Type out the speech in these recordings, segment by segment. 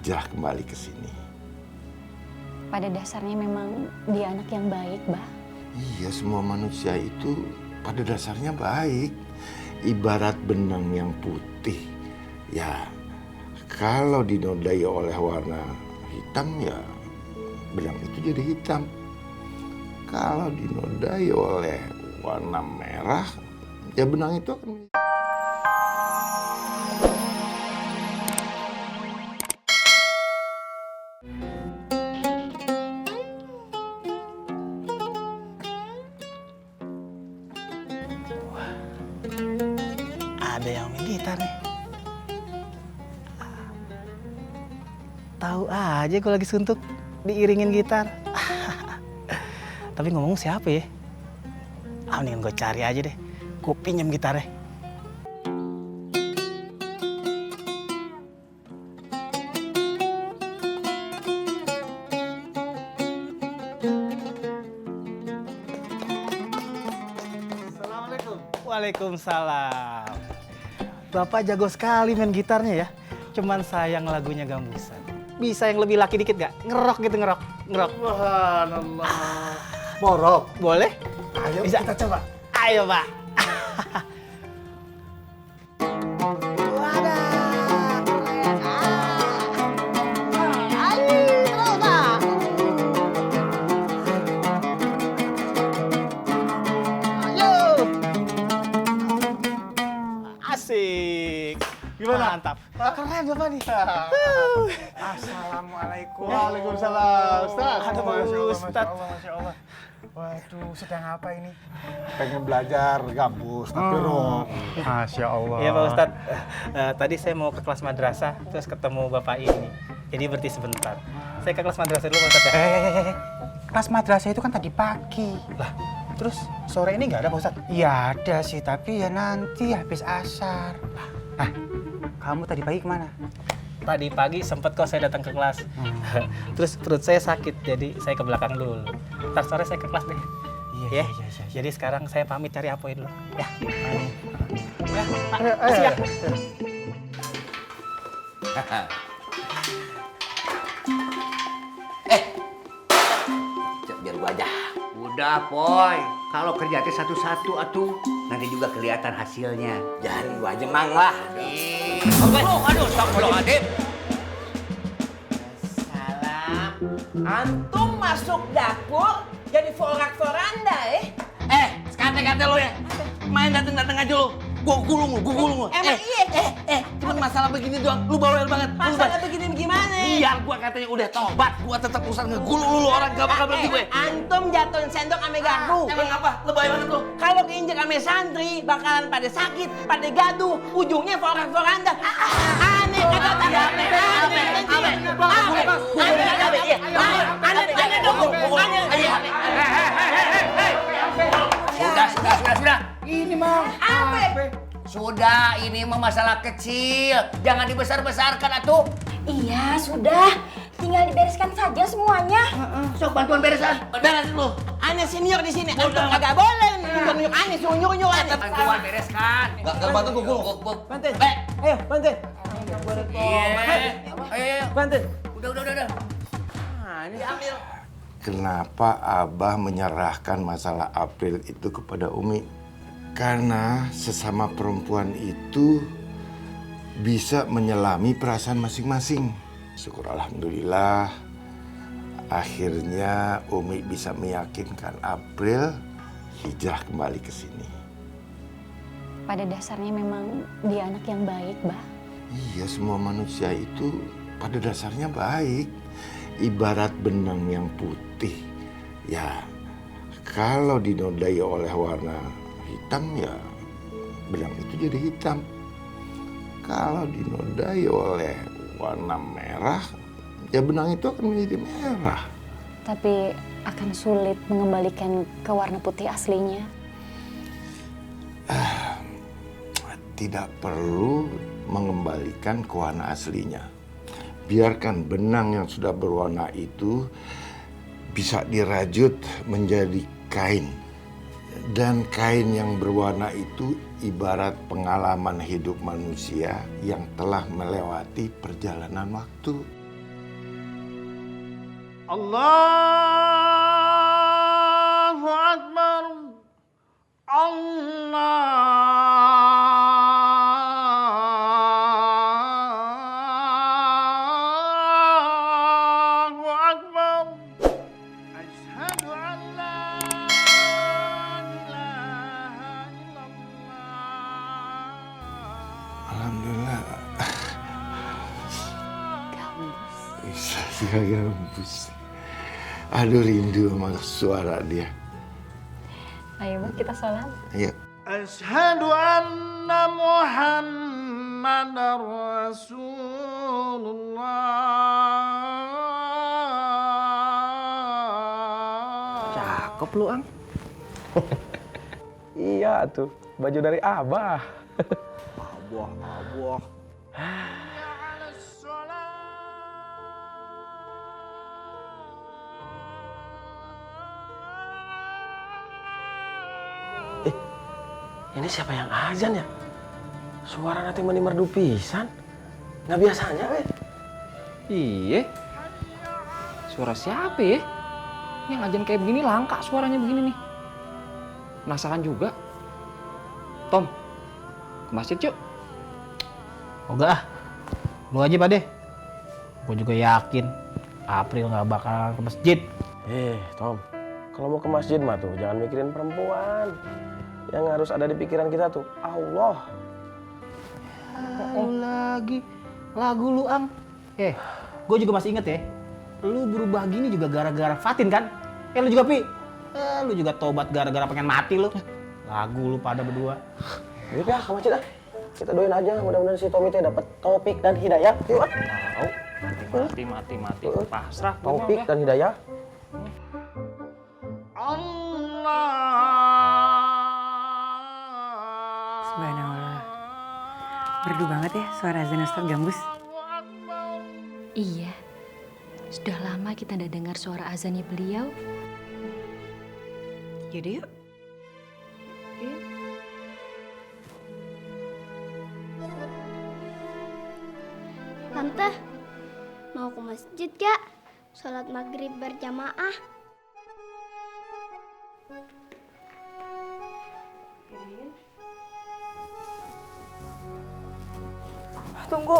hijrah kembali ke sini. Pada dasarnya memang dia anak yang baik, Bah. Iya, semua manusia itu pada dasarnya baik. Ibarat benang yang putih. Ya, kalau dinodai oleh warna hitam, ya benang itu jadi hitam. Kalau dinodai oleh warna merah, ya benang itu akan... Ada yang main gitar nih. Tahu aja gue lagi suntuk diiringin gitar. Tapi ngomong siapa ya? Mendingan gue cari aja deh. Gue pinjem gitarnya. Assalamualaikum. Waalaikumsalam. Bapak jago sekali main gitarnya ya. Cuman sayang lagunya gambusan. Bisa yang lebih laki dikit gak? Ngerok gitu, ngerok. Subhanallah. Borok. Boleh? Ayo Bisa. kita coba. Ayo, Pak. Asik. Gimana? Mantap. Keren Bapak nih. Assalamualaikum. Waalaikumsalam, Ustaz. Aduh, Masya Allah, Ustaz. Masya Allah, Masya Allah. Waduh, sedang apa ini? Pengen belajar gambus, tapi rock. Masya Allah. Iya Pak Ustadz, tadi saya mau ke kelas madrasah, terus ketemu Bapak ini. Jadi berhenti sebentar. Saya ke kelas madrasah dulu Pak Ustadz ya. Kelas madrasah itu kan tadi pagi. Lah, terus sore ini nggak ada Pak Ustadz? Ya ada sih, tapi ya nanti habis asar. Nah, kamu tadi pagi kemana? Tadi pagi sempet kok saya datang ke kelas. Terus perut saya sakit, jadi saya ke belakang dulu. Ntar sore saya ke kelas deh. Iya. Jadi sekarang saya pamit cari apoin dulu. Ya. Ya, Pak. Ayo. Makasih ya. Biar gua aja. Udah, Poy. Kalau kerja teh satu-satu atuh, nanti juga kelihatan hasilnya. Jangan gua aja mang lah. Aduh, astagfirullahaladzim. Salam. Antum masuk dapur jadi forak-foranda Sekate-kate lo ya. Main dateng-dateng aja lo. Gua gulung lo. Emang iya? Cuman masalah begini doang. Lu bawel banget. Masalah begini gimana? Biar gua katanya udah tobat, gua tetap urusan ngegulung lu orang gak bakal berhenti gue. Antum jatuhin sendok ame garpu. Emang apa? Lebay banget lu. Kalau keinjek ame santri bakalan pada sakit, pada gaduh, ujungnya forak-foranda. Aneh kata Sudah. Ini mah. Sudah, ini mah masalah kecil. Jangan dibesar-besarkan atuh. Iya, sudah. Tinggal dibereskan saja semuanya. Sok bantuan beresan. Beresin lu. Aneh senior di sini. Antum kagak boleh nunjuk aneh suruh nyuruh aneh. Bantuan bereskan. Gak bantu gue gulung. Bantuin. Ayo, bantuin. Ayo. Bantuin. Udah. Diambil. Kenapa Abah menyerahkan masalah April itu kepada Umi? Karena sesama perempuan itu bisa menyelami perasaan masing-masing. Syukur alhamdulillah, akhirnya Umi bisa meyakinkan April hijrah kembali ke sini. Pada dasarnya memang dia anak yang baik, Bah. Iya, semua manusia itu pada dasarnya baik. Ibarat benang yang putih. Ya, kalau dinodai oleh warna hitam, ya benang itu jadi hitam. Kalau dinodai oleh warna merah, ya benang itu akan menjadi merah. Tapi akan sulit mengembalikan ke warna putih aslinya. Tidak perlu mengembalikan ke warna aslinya. Biarkan benang yang sudah berwarna itu bisa dirajut menjadi kain. Dan kain yang berwarna itu ibarat pengalaman hidup manusia yang telah melewati perjalanan waktu. Allahu Akbar. Allahu Akbar. Asyhadu an la ilaha illallah. Alhamdulillah. Bisa gambus. Aduh, rindu sama suara dia. Ayo Bang, kita sholat. Ayo. Asyhadu anna Muhammadar Rasulullah. Cakep lu, Ang. Iya tuh, baju dari Abah. Abah. Ini siapa yang azan ya? Suara nanti meni merdu pisan. Nggak biasanya, Iya. Suara siapa ya? Yang ajan kayak begini langka suaranya begini nih. Penasaran juga. Tom, ke masjid yuk. Enggak ah. Lu aja Pak deh. Gue juga yakin April nggak bakalan ke masjid. Tom, kalau mau ke masjid mah tuh jangan mikirin perempuan. Yang harus ada di pikiran kita tuh Allah. Lu lagi lagu lu Ang. Gue juga masih inget ya. Lu berubah gini juga gara-gara Fatin kan? Lu juga Pi. Lu juga tobat gara-gara pengen mati lu. Lagu lu pada berdua. Yuk ya, ke masjid ah. Kita doain aja mudah-mudahan si Tommy teh dapat taufik dan hidayah. Yuk ah. Mati. Pasrah. Taufik dan hidayah. Subhanallah. Merdu banget ya suara azan Ustaz Gambus. Iya. Sudah lama kita tidak dengar suara azannya beliau. Yaudah yuk. Tante, mau ke masjid gak? Sholat maghrib berjamaah. Tunggu.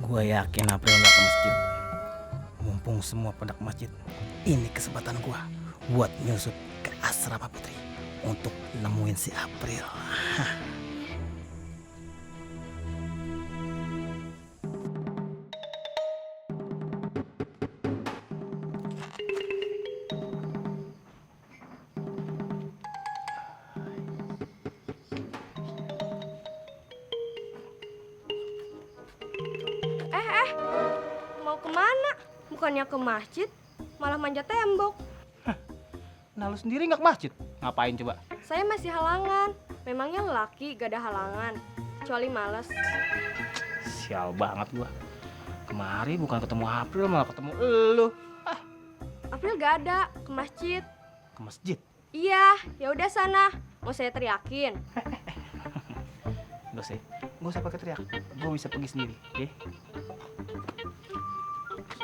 Gue yakin April nggak ke masjid. Mumpung semua pada ke masjid, ini kesempatan gue buat nyusup ke asrama putri untuk nemuin si April. Mau kemana? Bukannya ke masjid, malah manjat tembok. Nah lu sendiri nggak ke masjid? Ngapain coba? Saya masih halangan. Memangnya lelaki gak ada halangan, kecuali males. Sial banget gua. Kemari bukan ketemu April malah ketemu elu. April gak ada, ke masjid. Ke masjid? Iya, ya udah sana. Mau saya teriakin? Gak usah pakai teriak. Gue bisa pergi sendiri, ya?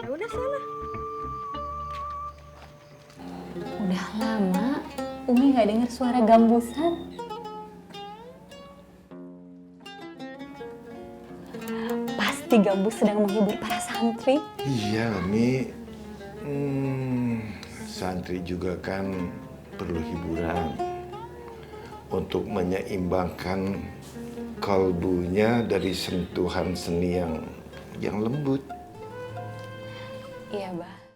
Ya udah sana. Udah lama Umi nggak dengar suara gambusan. Pasti Gambus sedang menghibur para santri. Iya, Mi. Santri juga kan perlu hiburan. untuk menyeimbangkan kalbunya dari sentuhan seni yang lembut. Iya, Bah.